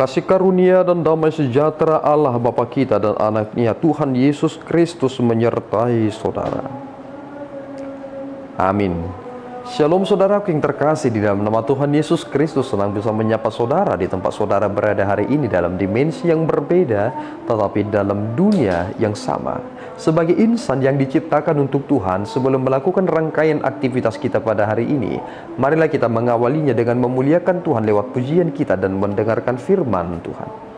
Kasih karunia dan damai sejahtera Allah Bapa kita dan anaknya Tuhan Yesus Kristus menyertai saudara. Amin. Shalom saudaraku yang terkasih, di dalam nama Tuhan Yesus Kristus senang bisa menyapa saudara di tempat saudara berada hari ini dalam dimensi yang berbeda tetapi dalam dunia yang sama. Sebagai insan yang diciptakan untuk Tuhan, sebelum melakukan rangkaian aktivitas kita pada hari ini, marilah kita mengawalinya dengan memuliakan Tuhan lewat pujian kita dan mendengarkan firman Tuhan.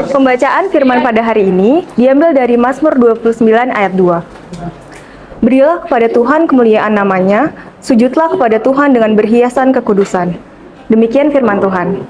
Pembacaan firman pada hari ini diambil dari Mazmur 29 ayat 2. Berilah kepada Tuhan kemuliaan namanya, sujudlah kepada Tuhan dengan berhiasan kekudusan. Demikian firman Tuhan.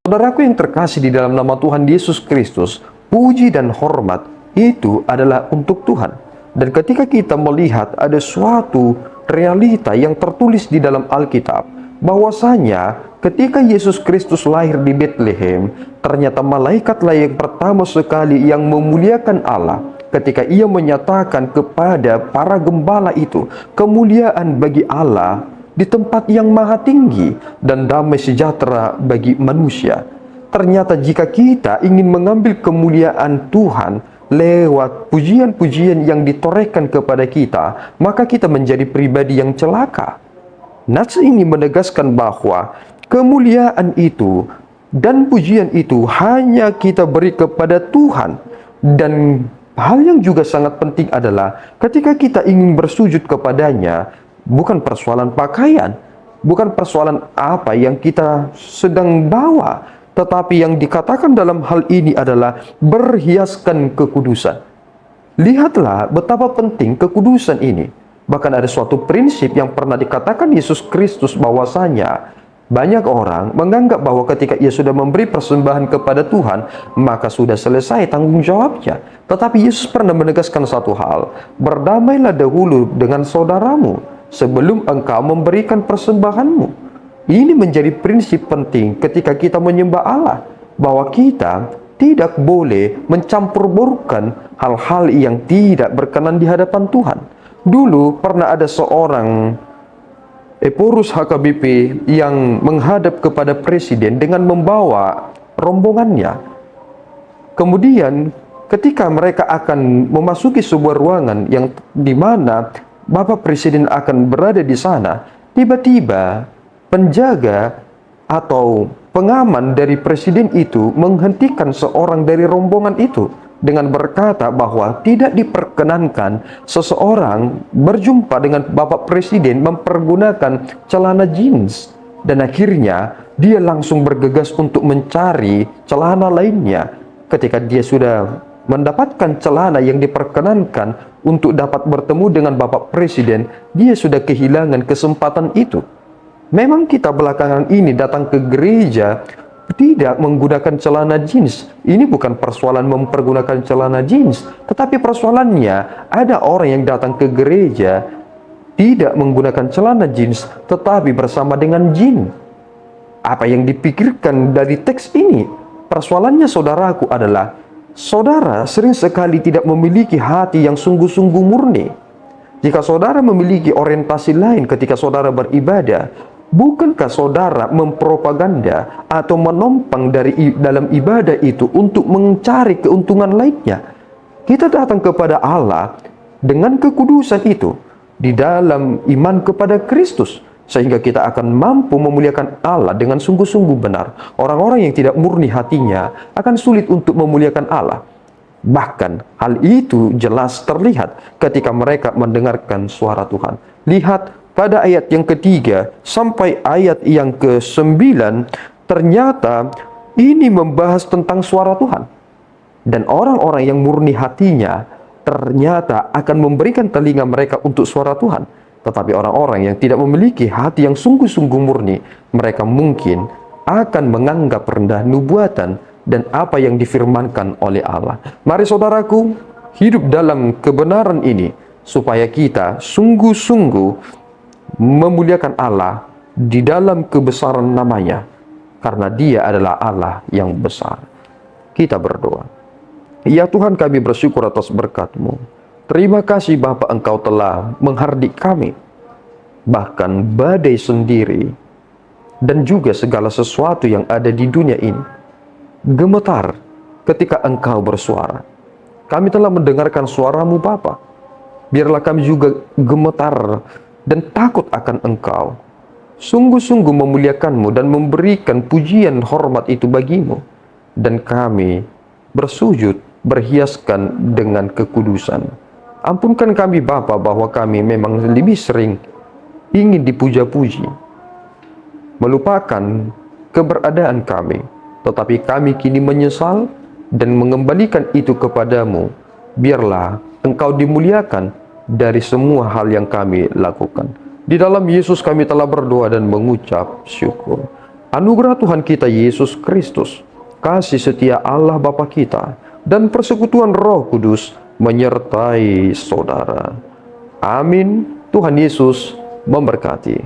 Saudaraku yang terkasih di dalam nama Tuhan Yesus Kristus, puji dan hormat itu adalah untuk Tuhan. Dan ketika kita melihat ada suatu realita yang tertulis di dalam Alkitab, bahwasanya ketika Yesus Kristus lahir di Bethlehem, ternyata malaikatlah yang pertama sekali yang memuliakan Allah ketika ia menyatakan kepada para gembala itu, kemuliaan bagi Allah di tempat yang maha tinggi dan damai sejahtera bagi manusia. Ternyata jika kita ingin mengambil kemuliaan Tuhan lewat pujian-pujian yang ditorehkan kepada kita, maka kita menjadi pribadi yang celaka. Nats ini menegaskan bahwa kemuliaan itu dan pujian itu hanya kita beri kepada Tuhan. Dan hal yang juga sangat penting adalah ketika kita ingin bersujud kepadanya, bukan persoalan pakaian, bukan persoalan apa yang kita sedang bawa, tetapi yang dikatakan dalam hal ini adalah berhiaskan kekudusan. Lihatlah betapa penting kekudusan ini. Bahkan ada suatu prinsip yang pernah dikatakan Yesus Kristus, bahwasanya banyak orang menganggap bahwa ketika ia sudah memberi persembahan kepada Tuhan, maka sudah selesai tanggung jawabnya. Tetapi Yesus pernah menegaskan satu hal, berdamailah dahulu dengan saudaramu sebelum engkau memberikan persembahanmu. Ini menjadi prinsip penting ketika kita menyembah Allah, bahwa kita tidak boleh mencampur-baurkan hal-hal yang tidak berkenan di hadapan Tuhan. Dulu pernah ada seorang Eporus HKBP yang menghadap kepada presiden dengan membawa rombongannya. Kemudian ketika mereka akan memasuki sebuah ruangan yang di mana Bapak Presiden akan berada di sana, tiba-tiba penjaga atau pengaman dari presiden itu menghentikan seorang dari rombongan itu dengan berkata bahwa tidak diperkenankan seseorang berjumpa dengan Bapak Presiden mempergunakan celana jeans. Dan akhirnya dia langsung bergegas untuk mencari celana lainnya. Ketika dia sudah mendapatkan celana yang diperkenankan untuk dapat bertemu dengan Bapak Presiden, dia sudah kehilangan kesempatan itu. Memang kita belakangan ini datang ke gereja tidak menggunakan celana jeans. Ini bukan persoalan mempergunakan celana jeans, tetapi persoalannya ada orang yang datang ke gereja tidak menggunakan celana jeans, tetapi bersama dengan jin. Apa yang dipikirkan dari teks ini? Persoalannya saudaraku adalah, saudara sering sekali tidak memiliki hati yang sungguh-sungguh murni. Jika saudara memiliki orientasi lain ketika saudara beribadah, bukankah saudara mempropaganda atau menompang dari dalam ibadah itu untuk mencari keuntungan lainnya? Kita datang kepada Allah dengan kekudusan itu di dalam iman kepada Kristus, sehingga kita akan mampu memuliakan Allah dengan sungguh-sungguh benar. Orang-orang yang tidak murni hatinya akan sulit untuk memuliakan Allah. Bahkan hal itu jelas terlihat ketika mereka mendengarkan suara Tuhan. Lihat pada ayat yang ketiga sampai ayat yang ke-9, ternyata ini membahas tentang suara Tuhan. Dan orang-orang yang murni hatinya ternyata akan memberikan telinga mereka untuk suara Tuhan. Tetapi orang-orang yang tidak memiliki hati yang sungguh-sungguh murni, mereka mungkin akan menganggap rendah nubuatan dan apa yang difirmankan oleh Allah. Mari saudaraku, hidup dalam kebenaran ini, supaya kita sungguh-sungguh memuliakan Allah di dalam kebesaran namanya, karena Dia adalah Allah yang besar. Kita berdoa. Ya Tuhan, kami bersyukur atas berkat-Mu. Terima kasih Bapa, Engkau telah menghardik kami. Bahkan badai sendiri dan juga segala sesuatu yang ada di dunia ini gemetar ketika Engkau bersuara. Kami telah mendengarkan suara-Mu Bapa. Biarlah kami juga gemetar dan takut akan Engkau. Sungguh-sungguh memuliakan-Mu dan memberikan pujian hormat itu bagi-Mu. Dan kami bersujud, berhiaskan dengan kekudusan. Ampunkan kami Bapa bahwa kami memang lebih sering ingin dipuja-puji, melupakan keberadaan kami. Tetapi kami kini menyesal dan mengembalikan itu kepadamu. Biarlah Engkau dimuliakan dari semua hal yang kami lakukan. Di dalam Yesus kami telah berdoa dan mengucap syukur. Anugerah Tuhan kita Yesus Kristus, kasih setia Allah Bapa kita, dan persekutuan Roh Kudus menyertai saudara. Amin. Tuhan Yesus memberkati.